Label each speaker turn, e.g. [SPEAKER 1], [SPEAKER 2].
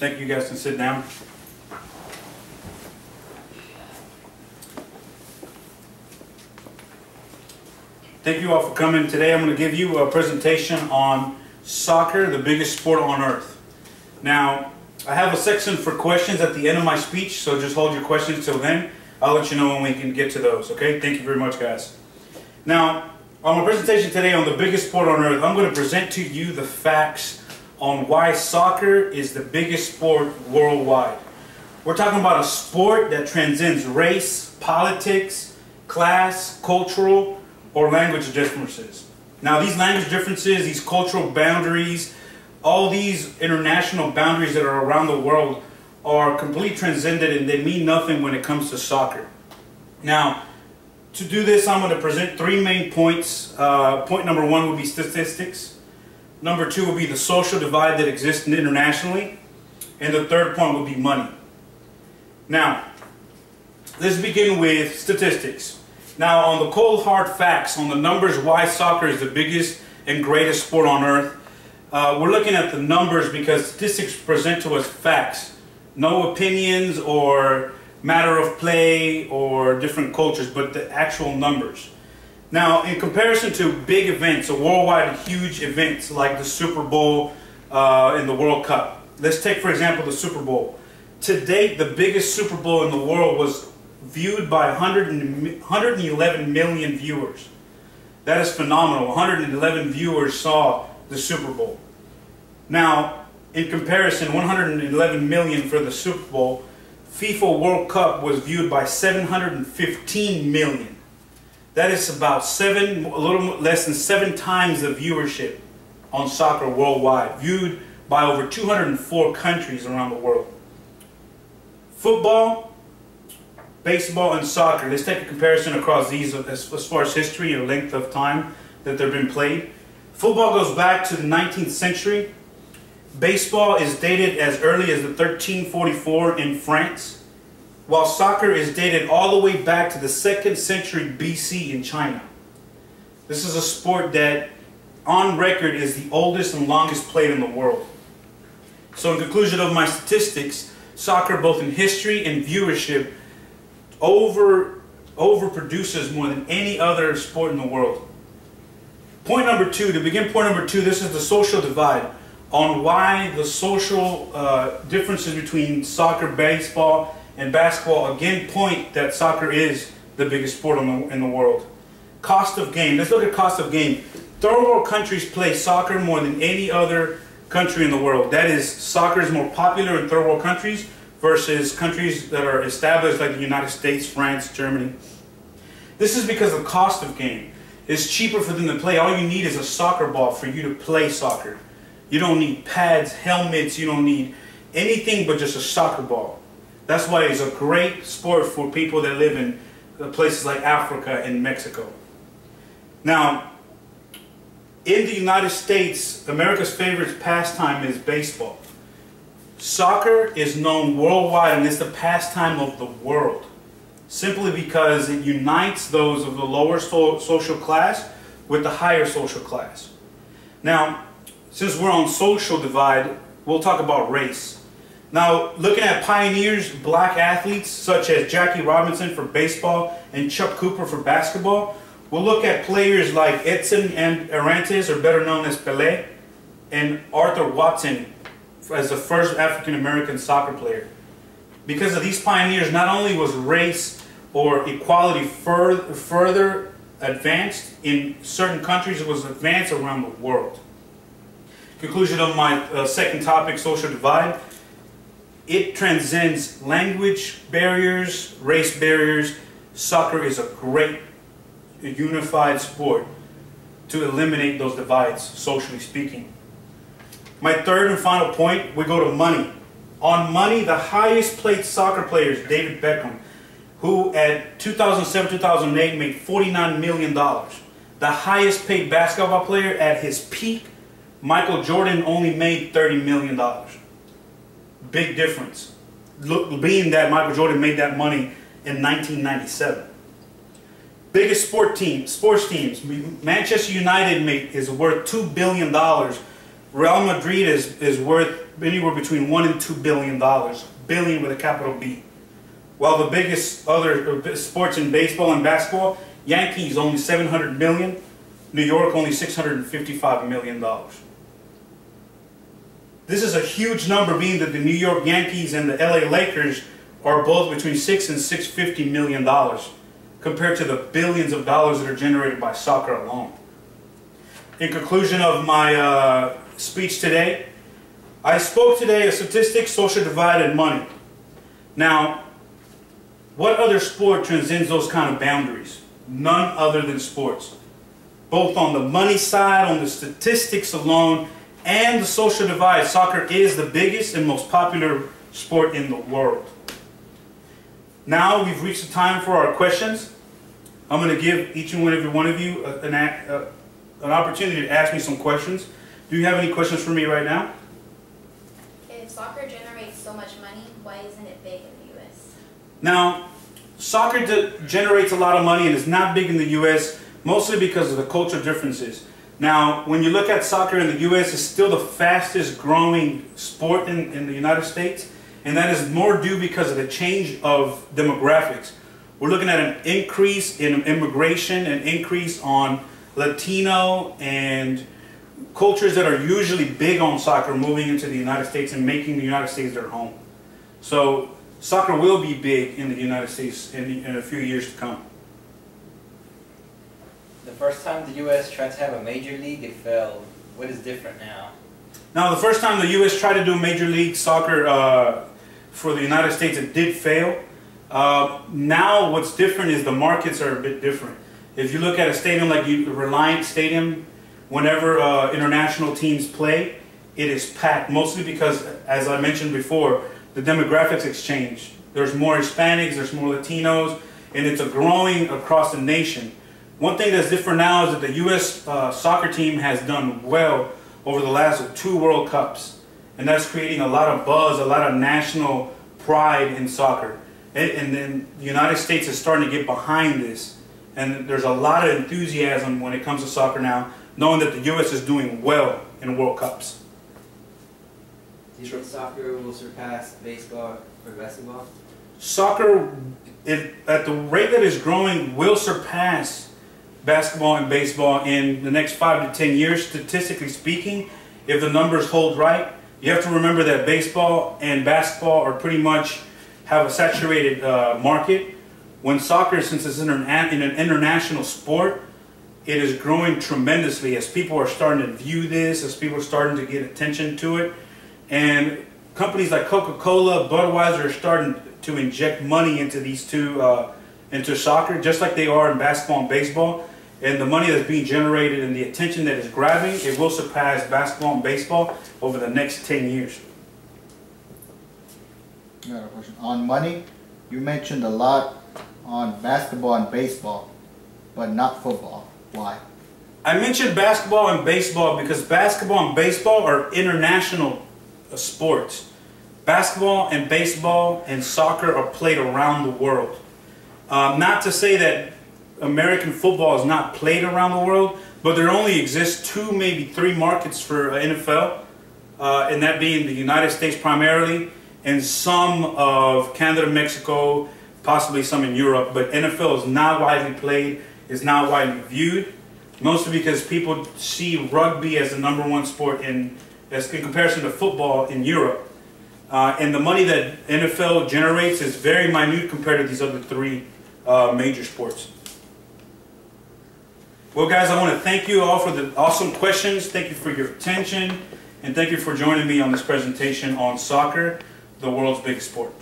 [SPEAKER 1] Thank you. You guys can sit down. Thank you all for coming. Today I'm going to give you a presentation on soccer, the biggest sport on earth. Now, I have a section for questions at the end of my speech, so just hold your questions till then. I'll let you know when we can get to those, okay? Thank you very much, guys. Now, on my presentation today on the biggest sport on earth, I'm going to present to you the facts on why soccer is the biggest sport worldwide. We're talking about a sport that transcends race, politics, class, cultural, or language differences. Now, these language differences, these cultural boundaries, all these international boundaries that are around the world are completely transcended, and they mean nothing when it comes to soccer. Now, to do this, I'm going to present three main points. Point number one would be statistics. Number two would be the social divide that exists internationally. And the third point would be money. Now, let's begin with statistics. Now, on the cold hard facts, on the numbers why soccer is the biggest and greatest sport on earth, we're looking at the numbers because statistics present to us facts. No opinions or matter of play or different cultures, but the actual numbers. Now, in comparison to big events, or worldwide huge events like the Super Bowl and the World Cup. Let's take, for example, the Super Bowl. To date, the biggest Super Bowl in the world was viewed by 111 million viewers. That is phenomenal. 111 viewers saw the Super Bowl. Now, in comparison, 111 million for the Super Bowl, FIFA World Cup was viewed by 715 million. That is about a little less than 7 times the viewership on soccer worldwide, viewed by over 204 countries around the world. Football, baseball, and soccer. Let's take a comparison across these as far as history and length of time that they've been played. Football goes back to the 19th century. Baseball is dated as early as the 1344 in France, while soccer is dated all the way back to the 2nd century BC in China. This is a sport that, on record, is the oldest and longest played in the world. So in conclusion of my statistics, soccer, both in history and viewership, overproduces more than any other sport in the world. Point number two, to begin point number two, this is the social divide on why the social differences between soccer, baseball, and basketball again point that soccer is the biggest sport in the world. Cost of game. Let's look at cost of game. Third world countries play soccer more than any other country in the world. That is, soccer is more popular in third world countries versus countries that are established like the United States, France, Germany. This is because the cost of game. It's cheaper for them to play. All you need is a soccer ball for you to play soccer. You don't need pads, helmets, you don't need anything but just a soccer ball. That's why it's a great sport for people that live in places like Africa and Mexico. Now, in the United States, America's favorite pastime is baseball. Soccer is known worldwide, and it's the pastime of the world, simply because it unites those of the lower social class with the higher social class. Now, since we're on social divide, we'll talk about race. Now, looking at pioneers, black athletes such as Jackie Robinson for baseball and Chuck Cooper for basketball, we'll look at players like Edson and Arantes, or better known as Pelé, and Arthur Watson as the first African-American soccer player. Because of these pioneers, not only was race or equality further advanced in certain countries, it was advanced around the world. Conclusion of my second topic, social divide. It transcends language barriers, race barriers. Soccer is a great unified sport to eliminate those divides, socially speaking. My third and final point, we go to money. On money, the highest paid soccer player is David Beckham, who at 2007-2008 made $49 million. The highest paid basketball player at his peak, Michael Jordan, only made $30 million. Big difference, being that Michael Jordan made that money in 1997. Biggest sports teams. Manchester United is worth $2 billion. Real Madrid is worth anywhere between $1 and $2 billion, billion with a capital B. While the biggest other sports in baseball and basketball, Yankees only $700 million, New York only $655 million. This is a huge number, being that the New York Yankees and the LA Lakers are both between $6 and $650 million, compared to the billions of dollars that are generated by soccer alone. In conclusion of my speech today, I spoke today of statistics, social divide, and money. Now, what other sport transcends those kind of boundaries? None other than sports. Both on the money side, on the statistics alone, and the social divide, soccer is the biggest and most popular sport in the world. Now we've reached the time for our questions. I'm going to give each and every one of you an opportunity to ask me some questions. Do you have any questions for me right now?
[SPEAKER 2] If soccer generates so much money, why isn't it big in the U.S.?
[SPEAKER 1] Now, soccer generates a lot of money and is not big in the U.S. mostly because of the cultural differences. Now, when you look at soccer in the U.S., it's still the fastest growing sport in the United States, and that is more due because of the change of demographics. We're looking at an increase in immigration, an increase on Latino and cultures that are usually big on soccer moving into the United States and making the United States their home. So soccer will be big in the United States in a few years to come.
[SPEAKER 3] The first time the U.S. tried to have a major league, it failed. What is different now?
[SPEAKER 1] Now, the first time the U.S. tried to do Major League Soccer for the United States, it did fail. Now what's different is the markets are a bit different. If you look at a stadium like Reliant Stadium, whenever international teams play, it is packed, mostly because, as I mentioned before, the demographics exchange. There's more Hispanics, there's more Latinos, and it's growing across the nation. One thing that's different now is that the U.S. Soccer team has done well over the last 2 World Cups, and that's creating a lot of buzz, a lot of national pride in soccer. And then the United States is starting to get behind this, and there's a lot of enthusiasm when it comes to soccer now, knowing that the U.S. is doing well in World Cups.
[SPEAKER 4] Do you think soccer will surpass baseball or basketball?
[SPEAKER 1] Soccer, at the rate that it's growing, will surpass basketball and baseball in the next 5 to 10 years, statistically speaking, if the numbers hold right. You have to remember that baseball and basketball are pretty much have a saturated market. When soccer, since it's in an international sport, it is growing tremendously as people are starting to view this, as people are starting to get attention to it. And companies like Coca-Cola, Budweiser are starting to inject money into these into soccer, just like they are in basketball and baseball. And the money that's being generated and the attention that is grabbing, it will surpass basketball and baseball over the next 10 years.
[SPEAKER 5] I got a question. On money, you mentioned a lot on basketball and baseball, but not football. Why?
[SPEAKER 1] I mentioned basketball and baseball because basketball and baseball are international sports. Basketball and baseball and soccer are played around the world. Not to say that American football is not played around the world, but there only exists 2, maybe 3 markets for NFL, and that being the United States primarily, and some of Canada, Mexico, possibly some in Europe. But NFL is not widely played, is not widely viewed, mostly because people see rugby as the #1 sport in comparison to football in Europe. And the money that NFL generates is very minute compared to these other 3 major sports. Well, guys, I want to thank you all for the awesome questions. Thank you for your attention, and thank you for joining me on this presentation on soccer, the world's biggest sport.